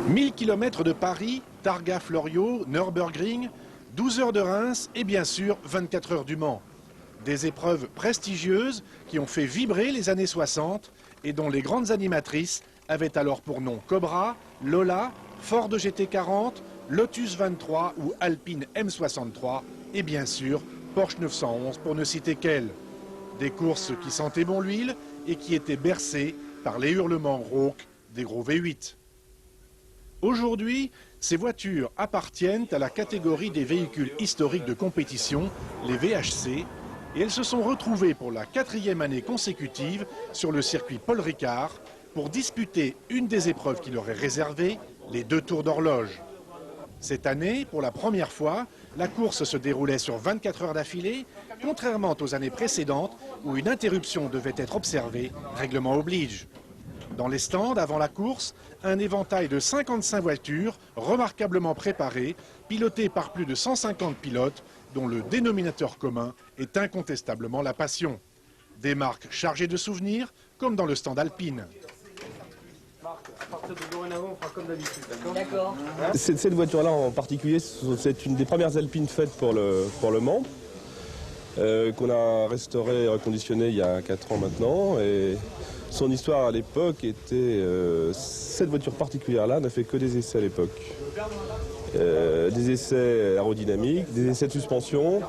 1000 km de Paris, Targa-Florio, Nürburgring, 12 heures de Reims et bien sûr 24 heures du Mans. Des épreuves prestigieuses qui ont fait vibrer les années 60 et dont les grandes animatrices avaient alors pour nom Cobra, Lola, Ford GT40, Lotus 23 ou Alpine M63 et bien sûr Porsche 911 pour ne citer qu'elles. Des courses qui sentaient bon l'huile et qui étaient bercées par les hurlements rauques des gros V8. Aujourd'hui, ces voitures appartiennent à la catégorie des véhicules historiques de compétition, les VHC, et elles se sont retrouvées pour la 4e année consécutive sur le circuit Paul Ricard pour disputer une des épreuves qui leur est réservée, les 2 tours d'horloge. Cette année, pour la première fois, la course se déroulait sur 24 heures d'affilée, contrairement aux années précédentes où une interruption devait être observée, règlement oblige. Dans les stands, avant la course, un éventail de 55 voitures remarquablement préparées, pilotées par plus de 150 pilotes, dont le dénominateur commun est incontestablement la passion. Des marques chargées de souvenirs, comme dans le stand Alpine. À partir de dorénavant, on fera comme d'habitude, d'accord? Cette voiture-là en particulier, c'est une des premières Alpines faites pour le Mans, qu'on a restaurée et reconditionnée il y a 4 ans maintenant. Et son histoire à l'époque était, cette voiture particulière-là n'a fait que des essais à l'époque. Des essais aérodynamiques, des essais de suspension.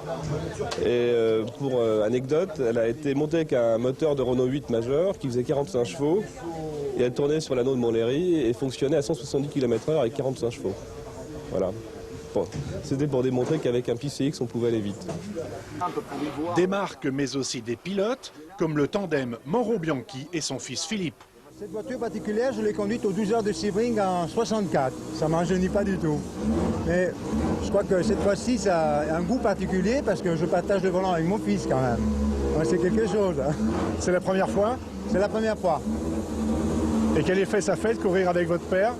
Et pour anecdote, elle a été montée avec un moteur de Renault 8 majeur qui faisait 45 chevaux. Et elle tournait sur l'anneau de Montlhéry et fonctionnait à 170 km/h avec 45 chevaux. Voilà. Bon. C'était pour démontrer qu'avec un PCX, on pouvait aller vite. Des marques, mais aussi des pilotes, comme le tandem Moreau-Bianchi et son fils Philippe. Cette voiture particulière, je l'ai conduite aux 12 heures de Sebring en 64. Ça ne m'enjeunit pas du tout. Mais je crois que cette fois-ci, ça a un goût particulier parce que je partage le volant avec mon fils quand même. Ouais, c'est quelque chose. Hein. C'est la première fois? C'est la première fois. Et quel effet ça fait de courir avec votre père?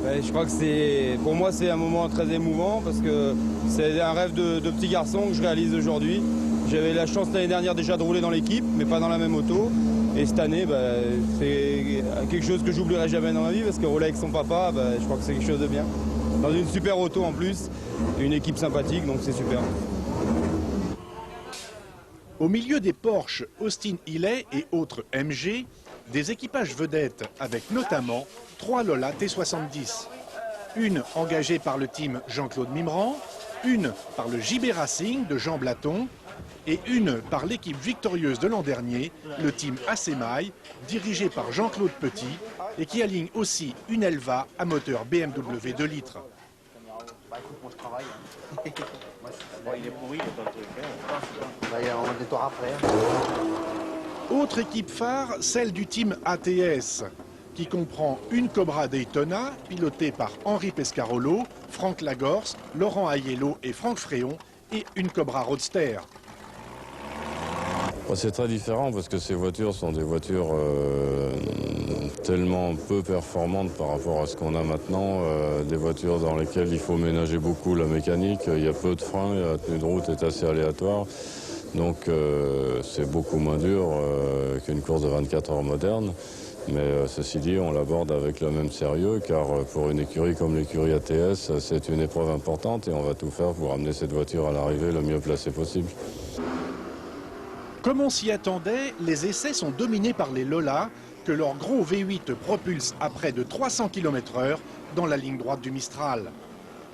Je crois que pour moi c'est un moment très émouvant parce que c'est un rêve de petit garçon que je réalise aujourd'hui. J'avais la chance l'année dernière déjà de rouler dans l'équipe, mais pas dans la même auto. Et cette année, c'est quelque chose que j'oublierai jamais dans ma vie parce que rouler avec son papa, je crois que c'est quelque chose de bien. Dans une super auto en plus, une équipe sympathique, donc c'est super. Au milieu des Porsche Austin Healey et autres MG, des équipages vedettes avec notamment 3 Lola T70. Une engagée par le team Jean-Claude Mimran, une par le JB Racing de Jean Blaton et une par l'équipe victorieuse de l'an dernier, le team Assemail, dirigé par Jean-Claude Petit et qui aligne aussi une Elva à moteur BMW 2 litres. Moi je travaille. Il est pourri, il est pas le truc. On va détour après. Autre équipe phare, celle du team ATS, qui comprend une Cobra Daytona, pilotée par Henri Pescarolo, Franck Lagorce, Laurent Aiello et Franck Fréon, et une Cobra Roadster. C'est très différent parce que ces voitures sont des voitures tellement peu performantes par rapport à ce qu'on a maintenant, des voitures dans lesquelles il faut ménager beaucoup la mécanique, il y a peu de freins, la tenue de route est assez aléatoire. Donc c'est beaucoup moins dur qu'une course de 24 heures moderne. Mais ceci dit, on l'aborde avec le même sérieux car pour une écurie comme l'écurie ATS, c'est une épreuve importante et on va tout faire pour amener cette voiture à l'arrivée le mieux placée possible. Comme on s'y attendait, les essais sont dominés par les Lola, que leur gros V8 propulse à près de 300 km/h dans la ligne droite du Mistral.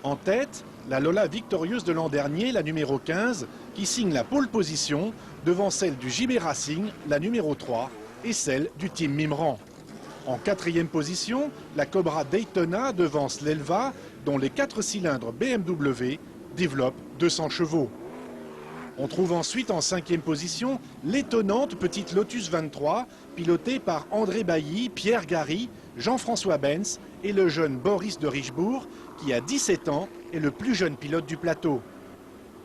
En tête, la Lola victorieuse de l'an dernier, la numéro 15, qui signe la pole position devant celle du JB Racing, la numéro 3, et celle du team Mimran. En 4e position, la Cobra Daytona devance l'Elva, dont les 4 cylindres BMW développent 200 chevaux. On trouve ensuite en 5e position l'étonnante petite Lotus 23, pilotée par André Bailly, Pierre Gary, Jean-François Benz et le jeune Boris de Richebourg, qui à 17 ans est le plus jeune pilote du plateau.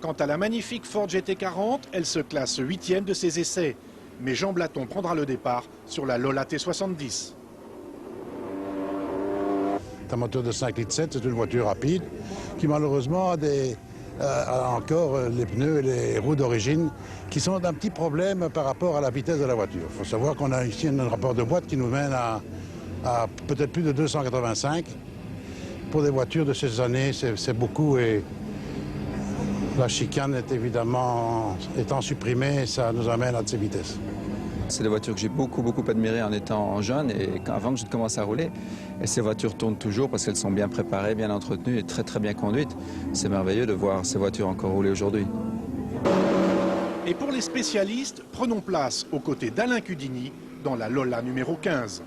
Quant à la magnifique Ford GT40, elle se classe 8e de ses essais. Mais Jean Blaton prendra le départ sur la Lola T70. Un moteur de 5,7 litres, c'est une voiture rapide qui malheureusement a encore les pneus et les roues d'origine qui sont un petit problème par rapport à la vitesse de la voiture. Il faut savoir qu'on a ici un rapport de boîte qui nous mène à peut-être plus de 285. pour des voitures de ces années, c'est beaucoup et la chicane est évidemment étant supprimée, ça nous amène à de ces vitesses. C'est des voitures que j'ai beaucoup admirées en étant jeune et avant que je commence à rouler. Et ces voitures tournent toujours parce qu'elles sont bien préparées, bien entretenues et très bien conduites. C'est merveilleux de voir ces voitures encore rouler aujourd'hui. Et pour les spécialistes, prenons place aux côtés d'Alain Cudini dans la Lola numéro 15.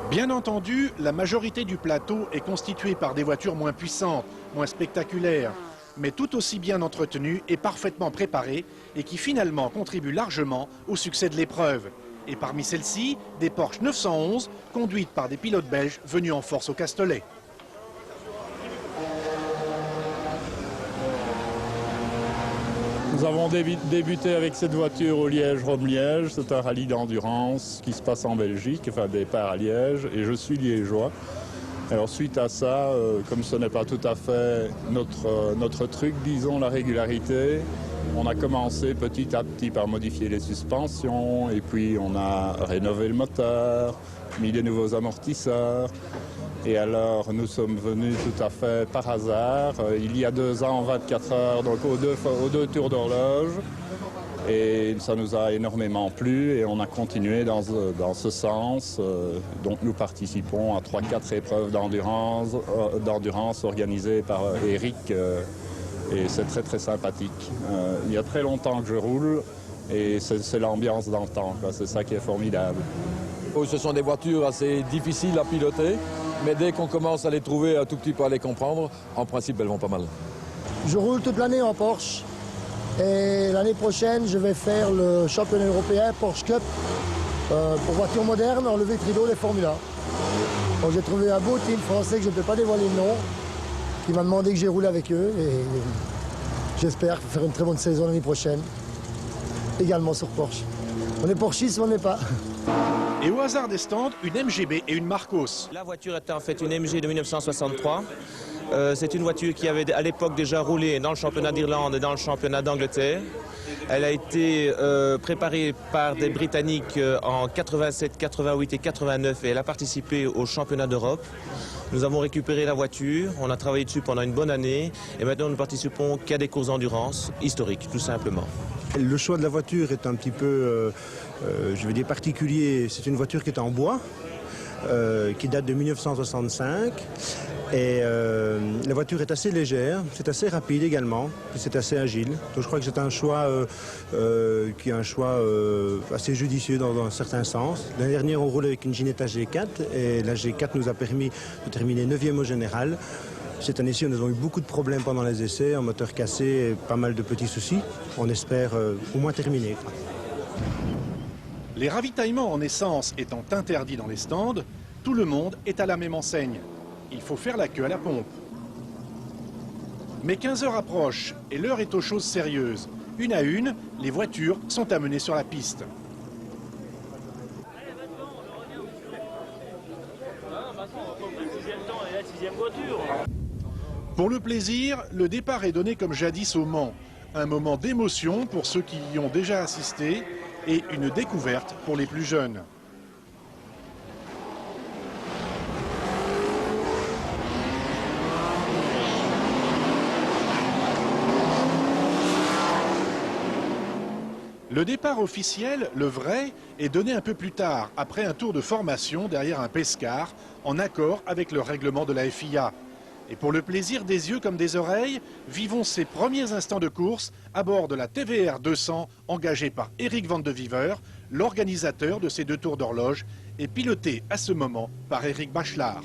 Bien entendu, la majorité du plateau est constituée par des voitures moins puissantes, moins spectaculaires, mais tout aussi bien entretenues et parfaitement préparées, et qui finalement contribuent largement au succès de l'épreuve. Et parmi celles-ci, des Porsche 911 conduites par des pilotes belges venus en force au Castellet. Nous avons débuté avec cette voiture au Liège-Rome-Liège. C'est un rallye d'endurance qui se passe en Belgique, enfin départ à Liège, et je suis liégeois. Alors suite à ça, comme ce n'est pas tout à fait notre truc, disons la régularité, on a commencé petit à petit par modifier les suspensions, et puis on a rénové le moteur, mis des nouveaux amortisseurs. Et alors, nous sommes venus tout à fait par hasard, il y a 2 ans, 24 heures, donc aux deux tours d'horloge. Et ça nous a énormément plu et on a continué dans ce sens. Donc nous participons à 3-4 épreuves d'endurance organisées par Eric. Et c'est très sympathique. Il y a très longtemps que je roule et c'est l'ambiance d'antan, c'est ça qui est formidable. Ce sont des voitures assez difficiles à piloter, mais dès qu'on commence à les trouver, un tout petit peu à les comprendre, en principe, elles vont pas mal. Je roule toute l'année en Porsche et l'année prochaine, je vais faire le championnat européen Porsche Cup pour voitures modernes, enlever Trido, les Formula. Donc j'ai trouvé un beau team français que je ne peux pas dévoiler le nom, qui m'a demandé que j'ai roulé avec eux et j'espère faire une très bonne saison l'année prochaine, également sur Porsche. On est Porschiste, mais on n'est pas. Et au hasard des stands, une MGB et une Marcos. La voiture est en fait une MG de 1963. C'est une voiture qui avait à l'époque déjà roulé dans le championnat d'Irlande et dans le championnat d'Angleterre. Elle a été préparée par des Britanniques en 87, 88 et 89 et elle a participé au championnat d'Europe. Nous avons récupéré la voiture, on a travaillé dessus pendant une bonne année et maintenant nous participons qu'à des courses d'endurance historiques, tout simplement. Le choix de la voiture est un petit peu, je veux dire, particulier. C'est une voiture qui est en bois, qui date de 1965. Et la voiture est assez légère, c'est assez rapide également, et c'est assez agile. Donc je crois que c'est un choix qui est un choix assez judicieux dans un certain sens. L'année dernière, on roulait avec une Ginetta G4 et la G4 nous a permis de terminer 9e au général. Cette année-ci, nous avons eu beaucoup de problèmes pendant les essais, un moteur cassé et pas mal de petits soucis. On espère au moins terminer. Les ravitaillements en essence étant interdits dans les stands, tout le monde est à la même enseigne. Il faut faire la queue à la pompe. Mais 15 heures approchent et l'heure est aux choses sérieuses. Une à une, les voitures sont amenées sur la piste. Pour le plaisir, le départ est donné comme jadis au Mans. Un moment d'émotion pour ceux qui y ont déjà assisté et une découverte pour les plus jeunes. Le départ officiel, le vrai, est donné un peu plus tard, après un tour de formation derrière un pescar, en accord avec le règlement de la FIA. Et pour le plaisir des yeux comme des oreilles, vivons ces premiers instants de course à bord de la TVR 200 engagée par Eric Van de Viver, l'organisateur de ces 2 tours d'horloge, et piloté à ce moment par Eric Bachelard.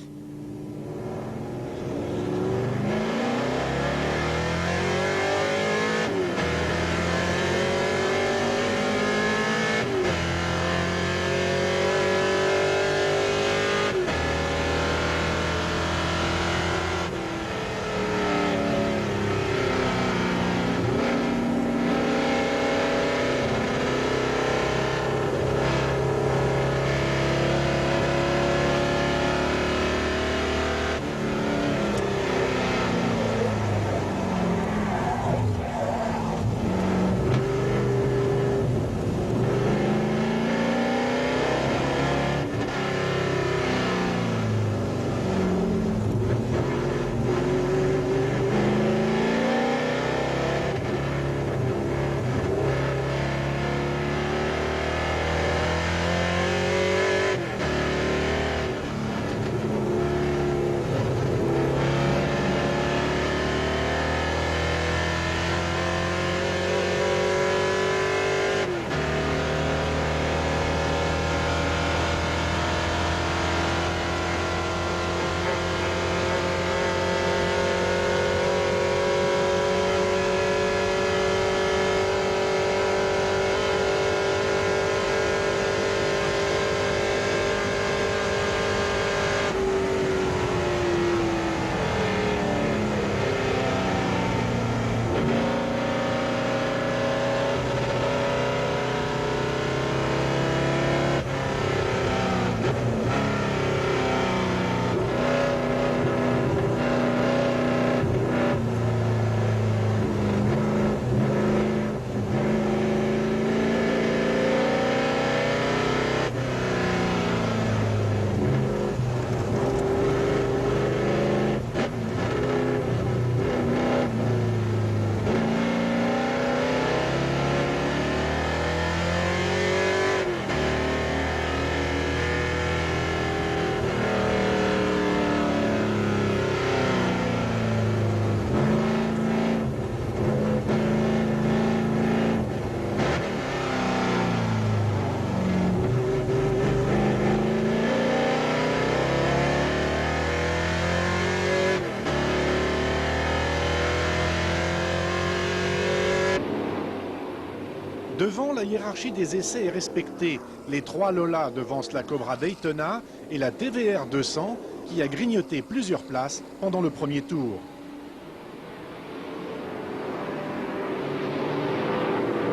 Devant, la hiérarchie des essais est respectée. Les 3 Lola devancent la Cobra Daytona et la TVR 200 qui a grignoté plusieurs places pendant le premier tour.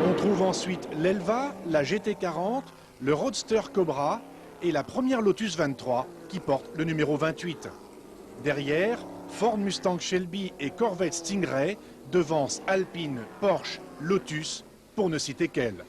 On trouve ensuite l'Elva, la GT40, le Roadster Cobra et la première Lotus 23 qui porte le numéro 28. Derrière, Ford Mustang Shelby et Corvette Stingray devancent Alpine, Porsche, Lotus, pour ne citer qu'elles.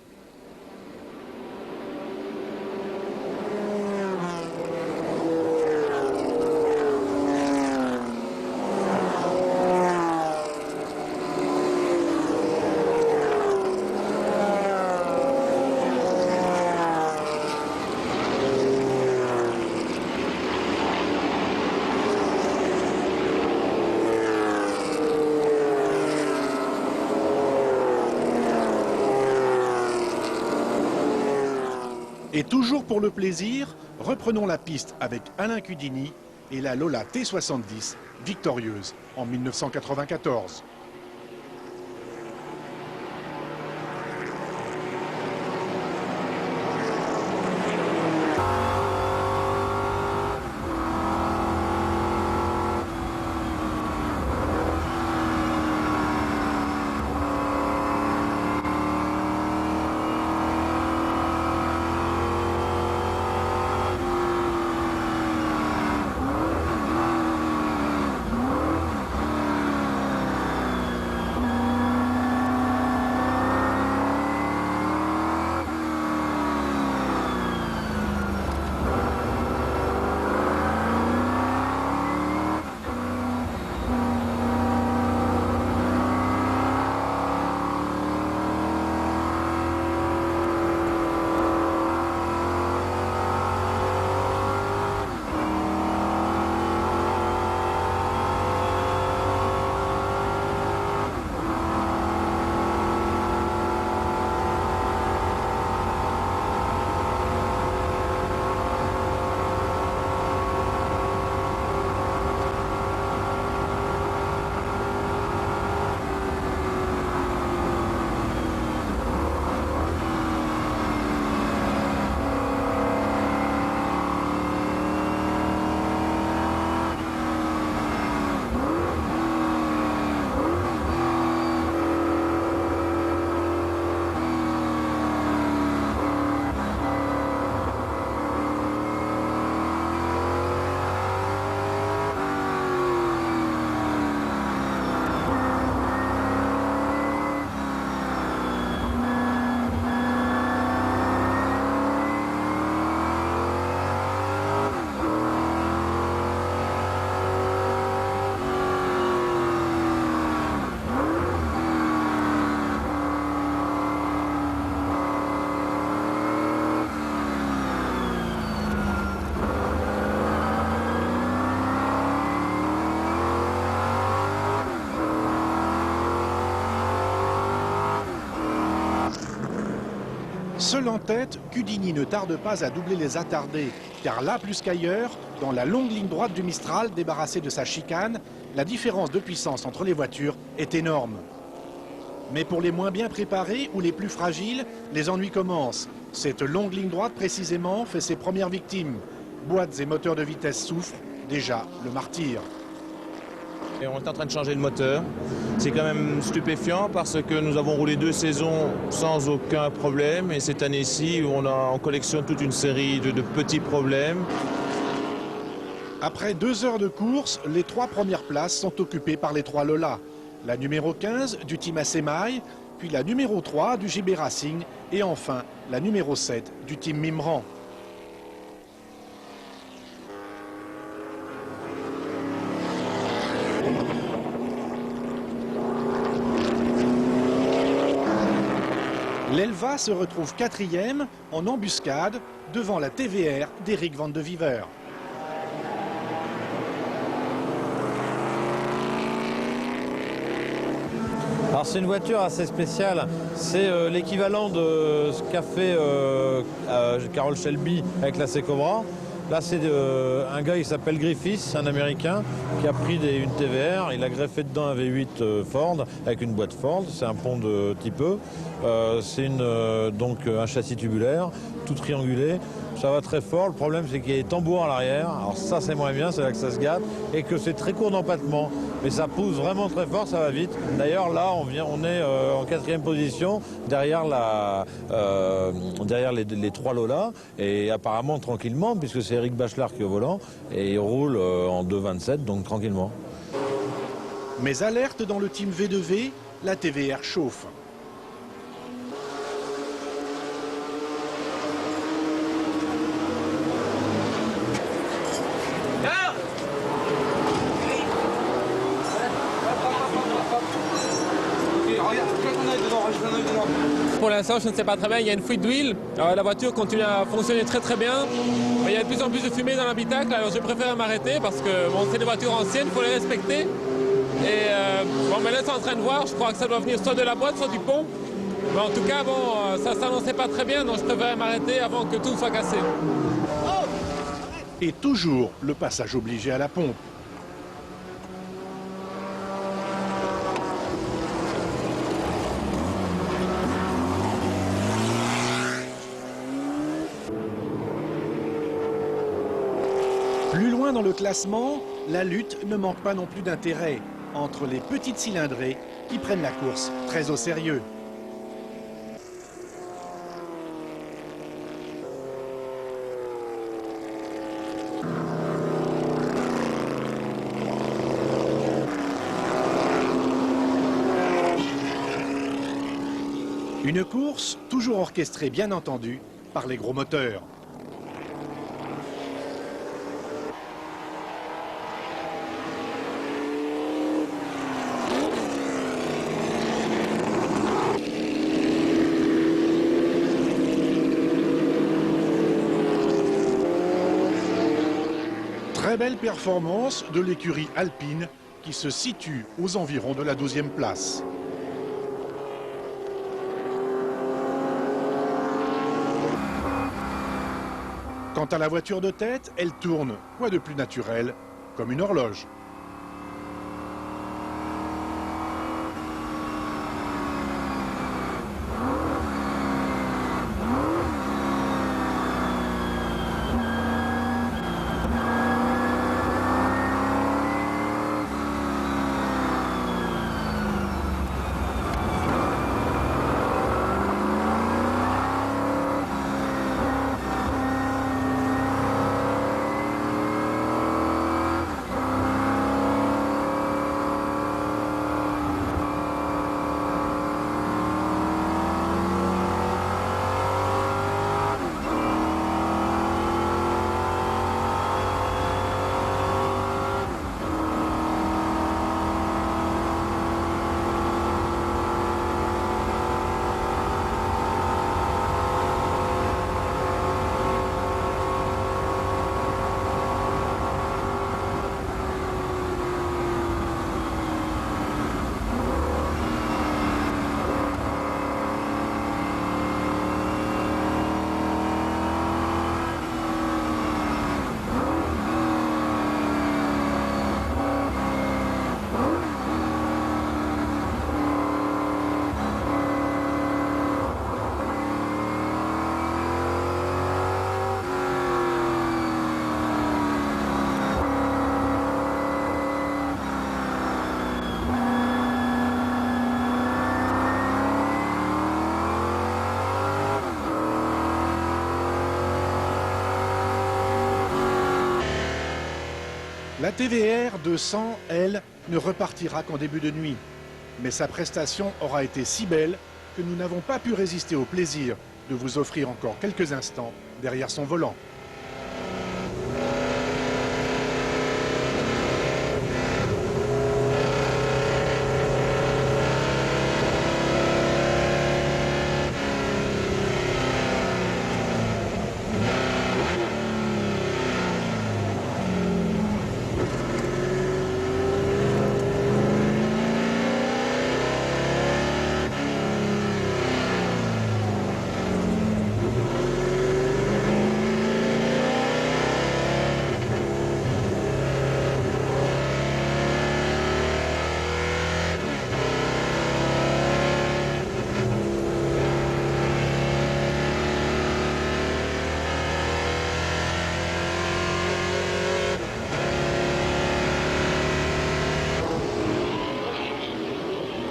Et toujours pour le plaisir, reprenons la piste avec Alain Cudini et la Lola T70, victorieuse en 1994. Seul en tête, Cudini ne tarde pas à doubler les attardés, car là plus qu'ailleurs, dans la longue ligne droite du Mistral débarrassé de sa chicane, la différence de puissance entre les voitures est énorme. Mais pour les moins bien préparés ou les plus fragiles, les ennuis commencent. Cette longue ligne droite précisément fait ses premières victimes. Boîtes et moteurs de vitesse souffrent, déjà le martyr. Et on est en train de changer le moteur. C'est quand même stupéfiant parce que nous avons roulé 2 saisons sans aucun problème. Et cette année-ci, on collectionne toute une série de petits problèmes. Après 2 heures de course, les 3 premières places sont occupées par les 3 Lola. La numéro 15 du team Asemaï, puis la numéro 3 du JB Racing et enfin la numéro 7 du team Mimran. L'Elva se retrouve 4e en embuscade devant la TVR d'Eric Van de Viver. Alors c'est une voiture assez spéciale, c'est l'équivalent de ce qu'a fait Carroll Shelby avec la C-Cobra. Là, c'est un gars qui s'appelle Griffiths, un Américain, qui a pris une TVR. Il a greffé dedans un V8 Ford avec une boîte Ford. C'est un pont de type E. C'est donc un châssis tubulaire, tout triangulé. Ça va très fort. Le problème, c'est qu'il y a des tambours à l'arrière. Alors ça, c'est moins bien, c'est là que ça se gâte. Et que c'est très court d'empattement. Mais ça pousse vraiment très fort, ça va vite. D'ailleurs, là, on est en 4e position, derrière les 3 Lola. Et apparemment, tranquillement, puisque c'est Eric Bachelard qui est au volant. Et il roule en 2,27, donc tranquillement. Mais alerte dans le team V2V, la TVR chauffe. Pour l'instant, je ne sais pas très bien, il y a une fuite d'huile. La voiture continue à fonctionner très très bien. Il y a de plus en plus de fumée dans l'habitacle, alors je préfère m'arrêter parce que bon, c'est des voitures anciennes, il faut les respecter. Et mais là, c'est en train de voir, je crois que ça doit venir soit de la boîte, soit du pont. Mais en tout cas, bon, ça ne s'annonçait pas très bien, donc je préfère m'arrêter avant que tout soit cassé. Et toujours le passage obligé à la pompe. Plus loin dans le classement, la lutte ne manque pas non plus d'intérêt entre les petites cylindrées qui prennent la course très au sérieux. Une course toujours orchestrée, bien entendu, par les gros moteurs. Très belle performance de l'écurie alpine qui se situe aux environs de la 12e place. Quant à la voiture de tête, elle tourne, quoi de plus naturel, comme une horloge. La TVR 200, elle, ne repartira qu'en début de nuit. Mais sa prestation aura été si belle que nous n'avons pas pu résister au plaisir de vous offrir encore quelques instants derrière son volant.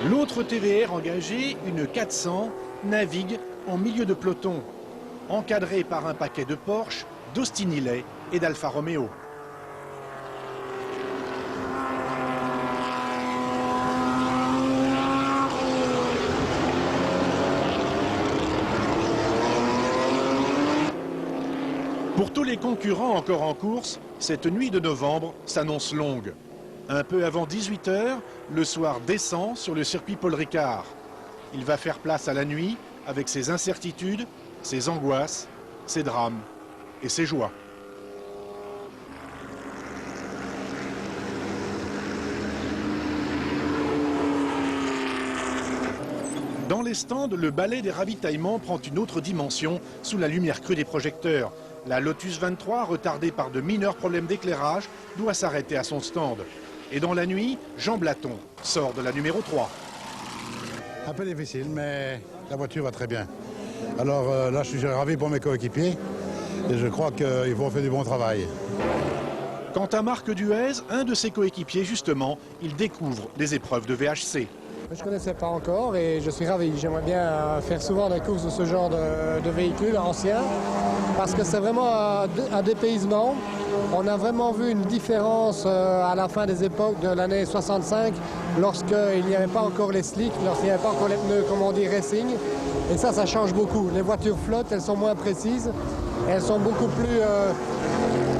L'autre TVR engagé, une 400, navigue en milieu de peloton, encadré par un paquet de Porsche, d'Austin Hillet et d'Alfa Romeo. Pour tous les concurrents encore en course, cette nuit de novembre s'annonce longue. Un peu avant 18 h, le soir descend sur le circuit Paul Ricard. Il va faire place à la nuit avec ses incertitudes, ses angoisses, ses drames et ses joies. Dans les stands, le ballet des ravitaillements prend une autre dimension sous la lumière crue des projecteurs. La Lotus 23, retardée par de mineurs problèmes d'éclairage, doit s'arrêter à son stand. Et dans la nuit, Jean Blaton sort de la numéro 3. Un peu difficile, mais la voiture va très bien. Alors là, je suis ravi pour mes coéquipiers et je crois qu'ils vont faire du bon travail. Quant à Marc Duez, un de ses coéquipiers, justement, il découvre les épreuves de VHC. Je ne connaissais pas encore et je suis ravi. J'aimerais bien faire souvent des courses de ce genre de véhicules anciens parce que c'est vraiment un dépaysement. On a vraiment vu une différence à la fin des époques de l'année 65 lorsqu'il n'y avait pas encore les slicks, lorsqu'il n'y avait pas encore les pneus, comme on dit, racing. Et ça change beaucoup. Les voitures flottent, elles sont moins précises, elles sont beaucoup plus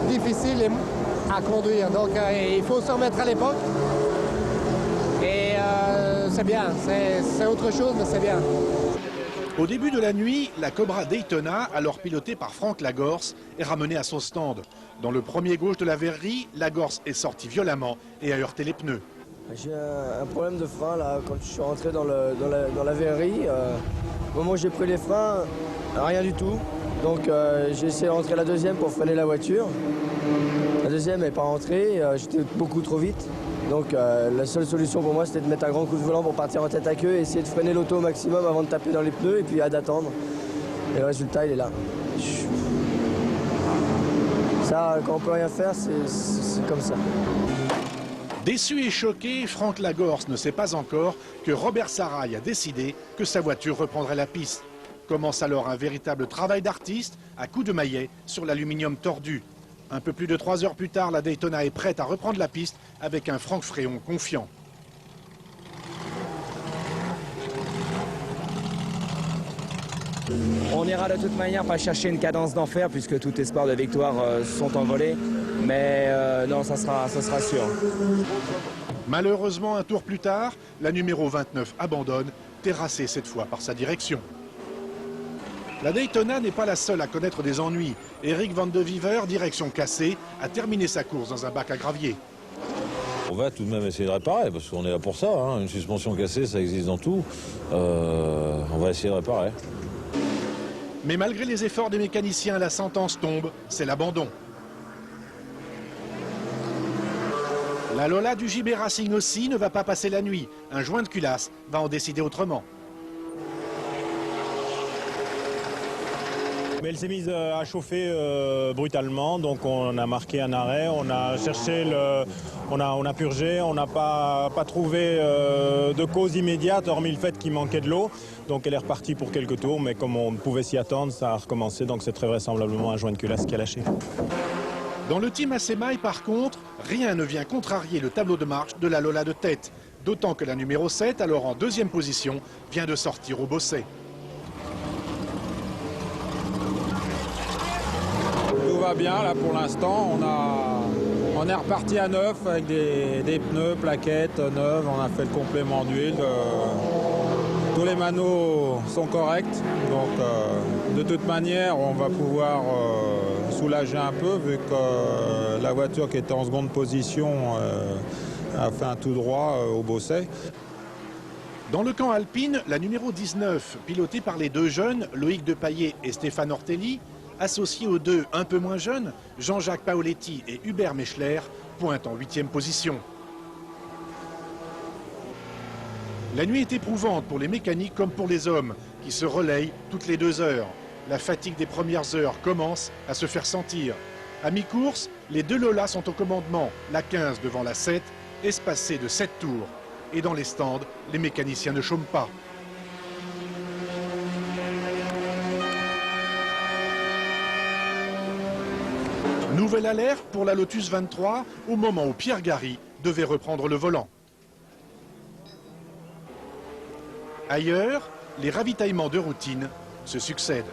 difficiles à conduire. Donc il faut se remettre à l'époque. Et c'est bien, c'est autre chose, mais c'est bien. Au début de la nuit, la Cobra Daytona, alors pilotée par Franck Lagorce, est ramenée à son stand. Dans le premier gauche de la verrerie, Lagorce est sorti violemment et a heurté les pneus. J'ai un problème de frein là, quand je suis rentré dans la verrerie. Au moment où j'ai pris les freins, rien du tout. Donc j'ai essayé de rentrer la deuxième pour freiner la voiture. La deuxième n'est pas rentrée, j'étais beaucoup trop vite. Donc la seule solution pour moi, c'était de mettre un grand coup de volant pour partir en tête à queue et essayer de freiner l'auto au maximum avant de taper dans les pneus et puis d'attendre. Et le résultat, il est là. Ça, quand on peut rien faire, c'est comme ça. Déçu et choqué, Franck Lagorce ne sait pas encore que Robert Sarrail a décidé que sa voiture reprendrait la piste. Commence alors un véritable travail d'artiste à coups de maillet sur l'aluminium tordu. Un peu plus de 3 heures plus tard, la Daytona est prête à reprendre la piste avec un Franck Fréon confiant. On ira de toute manière pas chercher une cadence d'enfer puisque tous espoirs de victoire sont envolés. Mais non, ça sera sûr. Malheureusement, un tour plus tard, la numéro 29 abandonne, terrassée cette fois par sa direction. La Daytona n'est pas la seule à connaître des ennuis. Eric Van de Viver, direction cassée, a terminé sa course dans un bac à gravier. On va tout de même essayer de réparer, parce qu'on est là pour ça. Hein. Une suspension cassée, ça existe dans tout. On va essayer de réparer. Mais malgré les efforts des mécaniciens, la sentence tombe, c'est l'abandon. La Lola du JB Racing aussi ne va pas passer la nuit. Un joint de culasse va en décider autrement. Mais elle s'est mise à chauffer brutalement, donc on a marqué un arrêt, on a cherché, on a purgé, on n'a pas trouvé de cause immédiate, hormis le fait qu'il manquait de l'eau. Donc elle est repartie pour quelques tours, mais comme on pouvait s'y attendre, ça a recommencé, donc c'est très vraisemblablement un joint de culasse qui a lâché. Dans le team Asemaï, par contre, rien ne vient contrarier le tableau de marche de la Lola de tête. D'autant que la numéro 7, alors en deuxième position, vient de sortir au bosset. Tout va bien là pour l'instant, on est reparti à neuf avec des pneus, plaquettes neuves, on a fait le complément d'huile. Tous les manos sont corrects, donc de toute manière on va pouvoir soulager un peu vu que la voiture qui était en seconde position a fait un tout droit au bosset. Dans le camp alpine, la numéro 19, pilotée par les deux jeunes, Loïc Depailler et Stéphane Ortelli, associés aux deux un peu moins jeunes, Jean-Jacques Paoletti et Hubert Mechler, pointent en 8e position. La nuit est éprouvante pour les mécaniques comme pour les hommes, qui se relayent toutes les 2 heures. La fatigue des premières heures commence à se faire sentir. À mi-course, les deux Lola sont au commandement, la 15 devant la 7, espacée de 7 tours. et dans les stands, les mécaniciens ne chôment pas. Nouvelle alerte pour la Lotus 23 au moment où Pierre Gary devait reprendre le volant. Ailleurs, les ravitaillements de routine se succèdent.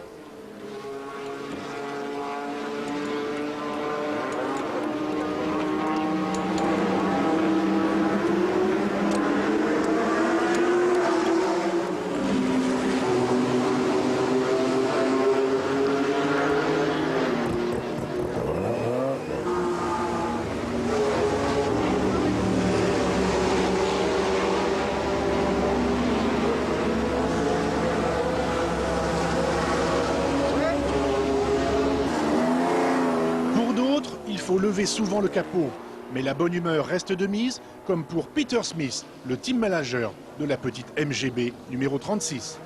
Il faut lever souvent le capot, mais la bonne humeur reste de mise, comme pour Peter Smith, le team manager de la petite MGB numéro 36.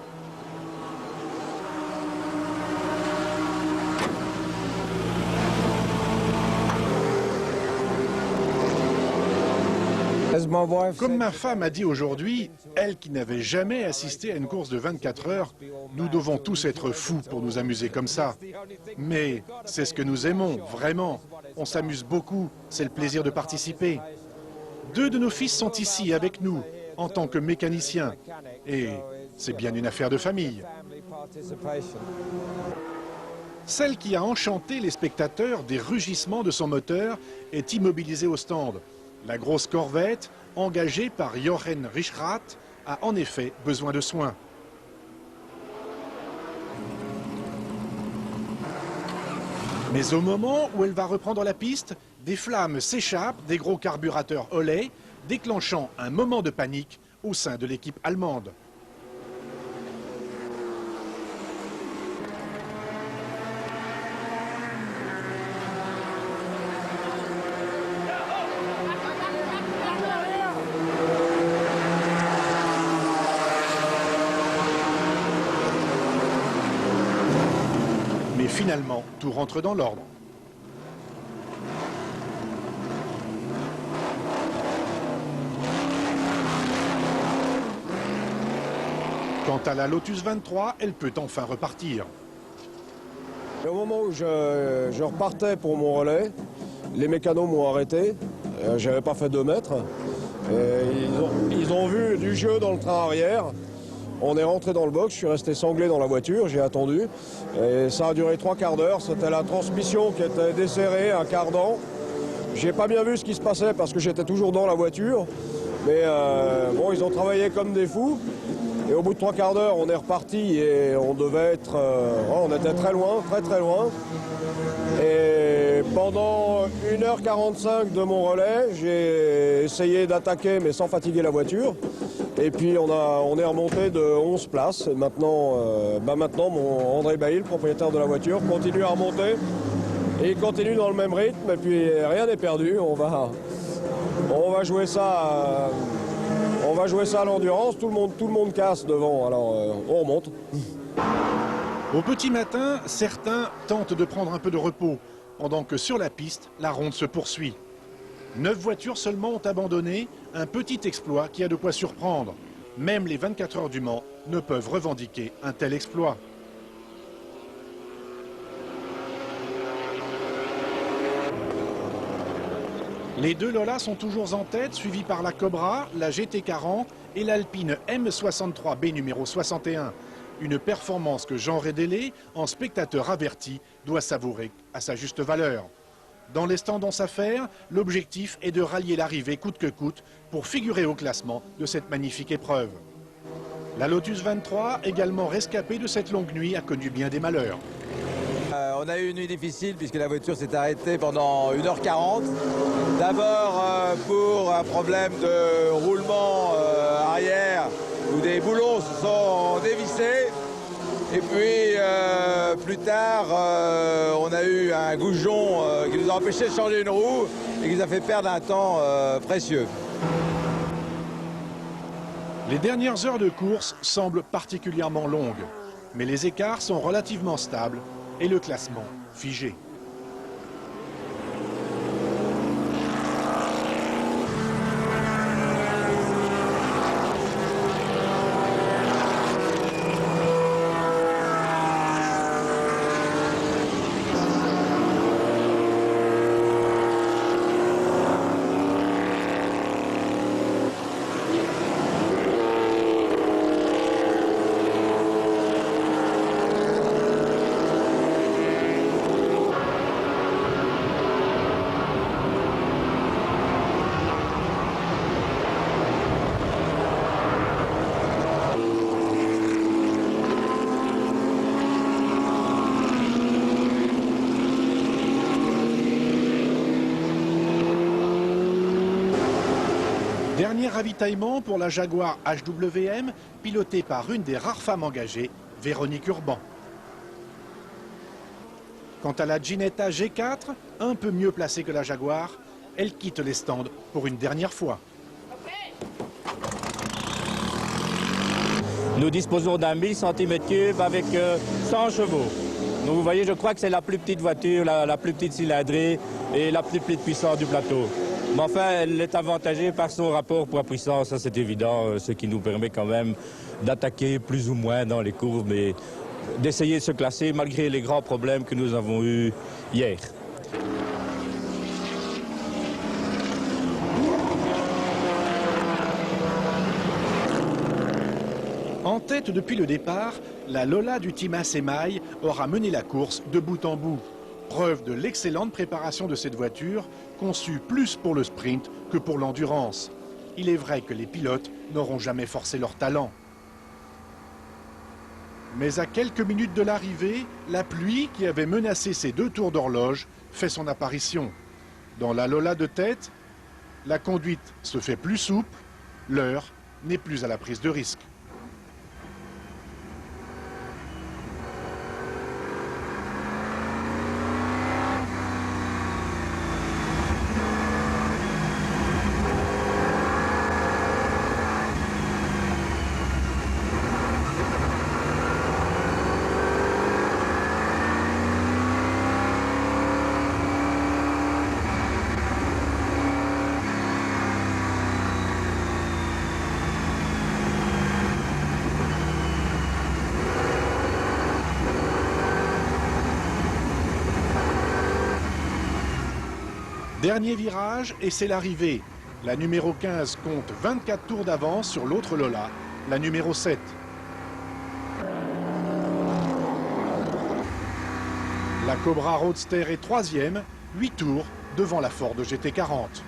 Comme ma femme a dit aujourd'hui, elle qui n'avait jamais assisté à une course de 24 heures, nous devons tous être fous pour nous amuser comme ça. Mais c'est ce que nous aimons, vraiment. On s'amuse beaucoup, c'est le plaisir de participer. 2 de nos fils sont ici avec nous, en tant que mécaniciens. Et c'est bien une affaire de famille. Celle qui a enchanté les spectateurs des rugissements de son moteur est immobilisée au stand. La grosse Corvette, engagée par Jochen Richrath, a en effet besoin de soins. Mais au moment où elle va reprendre la piste, des flammes s'échappent des gros carburateurs Holley, déclenchant un moment de panique au sein de l'équipe allemande. Mais finalement, tout rentre dans l'ordre. Quant à la Lotus 23, elle peut enfin repartir. Et au moment où je repartais pour mon relais, les mécanos m'ont arrêté. J'avais pas fait 2 mètres. Et ils ont vu du jeu dans le train arrière. On est rentré dans le box, je suis resté sanglé dans la voiture, j'ai attendu. Et ça a duré 3 quarts d'heure. C'était la transmission qui était desserrée, un cardan. J'ai pas bien vu ce qui se passait parce que j'étais toujours dans la voiture. Mais bon, ils ont travaillé comme des fous. Et au bout de 3 quarts d'heure, on est reparti et on devait être... on était très loin, très loin. Et pendant 1h45 de mon relais, j'ai essayé d'attaquer mais sans fatiguer la voiture. Et puis on est remonté de 11 places. Et maintenant, mon André Bailly, le propriétaire de la voiture, continue à remonter. Et il continue dans le même rythme. Et puis rien n'est perdu. On va jouer ça... On va jouer ça à l'endurance, tout le monde casse devant, alors on remonte. Au petit matin, certains tentent de prendre un peu de repos, pendant que sur la piste, la ronde se poursuit. 9 voitures seulement ont abandonné, un petit exploit qui a de quoi surprendre. Même les 24 heures du Mans ne peuvent revendiquer un tel exploit. Les 2 Lola sont toujours en tête, suivis par la Cobra, la GT40 et l'Alpine M63B numéro 61. Une performance que Jean Rédélé, en spectateur averti, doit savourer à sa juste valeur. Dans les stands en s'affaire, l'objectif est de rallier l'arrivée coûte que coûte pour figurer au classement de cette magnifique épreuve. La Lotus 23, également rescapée de cette longue nuit, a connu bien des malheurs. On a eu une nuit difficile puisque la voiture s'est arrêtée pendant 1h40. D'abord pour un problème de roulement arrière où des boulons se sont dévissés. Et puis plus tard, on a eu un goujon qui nous a empêché de changer une roue et qui nous a fait perdre un temps précieux. Les dernières heures de course semblent particulièrement longues, mais les écarts sont relativement stables et le classement figé. Dernier ravitaillement pour la Jaguar HWM, pilotée par une des rares femmes engagées, Véronique Urban. Quant à la Ginetta G4, un peu mieux placée que la Jaguar, elle quitte les stands pour une dernière fois. Nous disposons d'un 1000 cm3 avec 100 chevaux. Donc vous voyez, je crois que c'est la plus petite voiture, la plus petite cylindrée et la plus petite puissance du plateau. Mais enfin, elle est avantagée par son rapport poids-puissance, ça c'est évident, ce qui nous permet quand même d'attaquer plus ou moins dans les courbes, mais d'essayer de se classer malgré les grands problèmes que nous avons eus hier. En tête depuis le départ, la Lola du Team Asemaï aura mené la course de bout en bout. Preuve de l'excellente préparation de cette voiture, conçue plus pour le sprint que pour l'endurance. Il est vrai que les pilotes n'auront jamais forcé leur talent. Mais à quelques minutes de l'arrivée, la pluie qui avait menacé ces 2 tours d'horloge fait son apparition. Dans la Lola de tête, la conduite se fait plus souple, l'heure n'est plus à la prise de risque. Dernier virage et c'est l'arrivée. La numéro 15 compte 24 tours d'avance sur l'autre Lola, la numéro 7. La Cobra Roadster est 3e, 8 tours devant la Ford GT40.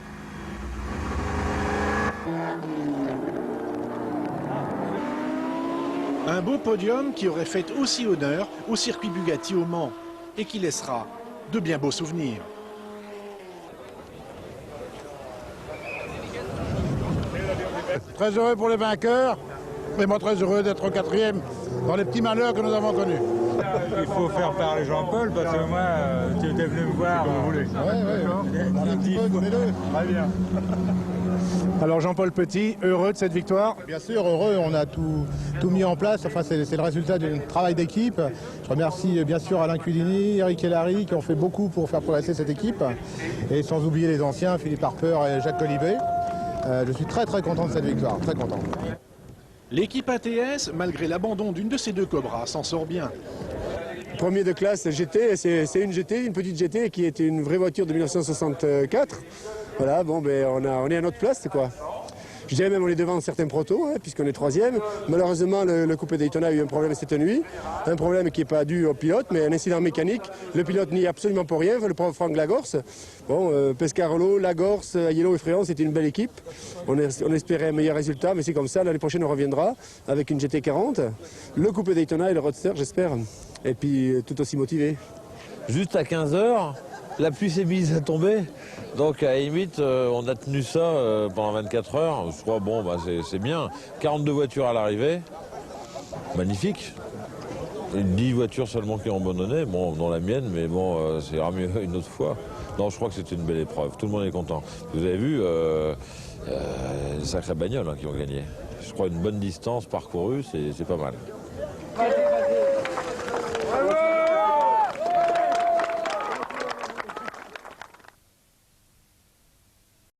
Un beau podium qui aurait fait aussi honneur au circuit Bugatti au Mans et qui laissera de bien beaux souvenirs. Très heureux pour les vainqueurs, mais moi très heureux d'être 4e dans les petits malheurs que nous avons connus. Il faut faire parler Jean-Paul parce que moi, tu étais venu me voir. Vous voulez. Très bien. Alors Jean-Paul Petit, heureux de cette victoire? Bien sûr, heureux, on a tout mis en place, enfin c'est le résultat d'un travail d'équipe. Je remercie bien sûr Alain Cullini, Eric Hellary qui ont fait beaucoup pour faire progresser cette équipe. Et sans oublier les anciens, Philippe Harper et Jacques Colibet. Je suis très content de cette victoire, très content. L'équipe ATS, malgré l'abandon d'une de ces 2 Cobras, s'en sort bien. Premier de classe GT, c'est une GT, une petite GT qui était une vraie voiture de 1964. Voilà, bon, ben, on est à notre place, quoi. Je dirais même on est devant certains protos, hein, puisqu'on est 3e. Malheureusement, le coupé Daytona a eu un problème cette nuit. Un problème qui n'est pas dû au pilote, mais un incident mécanique. Le pilote n'y est absolument pour rien, le pauvre Franck Lagorce. Bon, Pescarolo, Lagorce, Aiello et Fréon, c'était une belle équipe. On espérait un meilleur résultat, mais c'est comme ça. L'année prochaine, on reviendra avec une GT40. Le coupé Daytona et le Roadster, j'espère. Et puis, tout aussi motivé. Juste à 15 h, la pluie s'est mise à tomber. Donc à la limite, on a tenu ça pendant 24 heures. Je crois, bon, bah, c'est bien. 42 voitures à l'arrivée. Magnifique. Et 10 voitures seulement qui ont abandonné. Bon, dans la mienne, mais bon, c'est mieux une autre fois. Non, je crois que c'était une belle épreuve. Tout le monde est content. Vous avez vu, des sacrées bagnoles qui ont gagné. Je crois une bonne distance parcourue, c'est pas mal.